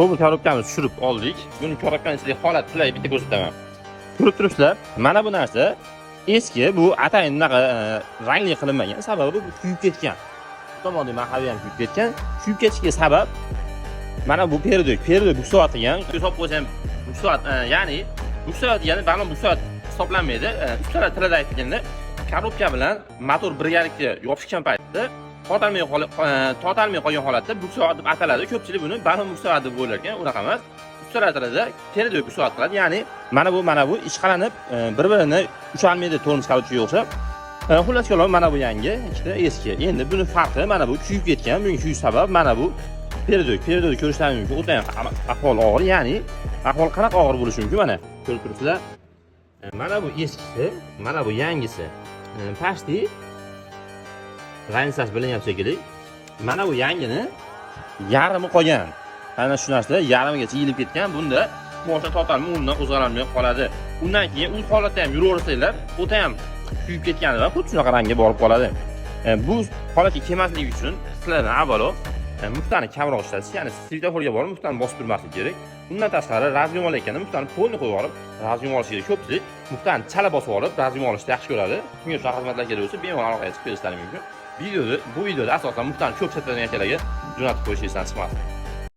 Bu korobkamizni tushirib oldik. Buni korobkaning ichidagi holat tilay bitta ko'rsataman. Ko'rib turibsizlar, mana bu narsa eski, bu atayin bunaqa rangli qilinmagan, sababi bu kuyib ketgan. Tomonda mahaviy ham kuyib ketgan. Kuyib ketishiga sabab mana bu peridok buksoatigan. Hisob qo'ysam buksoat, ya'ni buksoat degani balon buksoat hisoblanmaydi. Ustalar tilida aytganda, korobka bilan motor birgalikda yopishgan paytda tortalmay qolgan holatda buksoat deb ataladi. Ko'pchilik buni balon buksoat deb o'ylar ekan, unaqa emas. Ustalar tilida peridok buksoat qiladi. Ya'ni mana bu ishqalanib bir-birini ushalmaydi tormoz korobkaga o'xshab. Xullas kalom, mana bu yangi, ikkita eski. Endi buni farqi mana bu kuyib ketgan. Bunga kuyish sabab mana bu peridok ko'rishlaringiz mumkin. O'ta ham ahvol og'ir, ya'ni ahvol qanaqa og'ir bo'lishi mumkin mana ko'rib turibsizlar. Mana bu eskisi, mana bu yangisi. Pashti g'ansas bilinyapti shekilli. Mana bu yangini yarimi qolgan. Ana shu narsa yarimigacha yilib ketgan. Bunda motor totalmi undan qo'zg'alolmay qoladi. Undan keyin u holatda ham yuraversanglar, o'ta ham kuyib ketgani va xuddi shunaqa rangga borib qoladi. Bu holatga kelmasligi uchun sizlardan avvalo muftani kamroq ishlatish, ya'ni svetoforga borib muftani bosib turmaslik kerak. Undan tashqari razgum olayotganda muftani polni qo'yib olib, razgum olish kerak. Ko'pchilik muftani chala bosib olib, razgum olishni yaxshi ko'radi. Kimga shunaqa xizmatlar kerak bo'lsa, bemalol aloqaga chiqib kelishlari mumkin. Bu videoda asosan muftani ko'p sotadigan akalarga jo'natib qo'yishingizdan chiqmasin.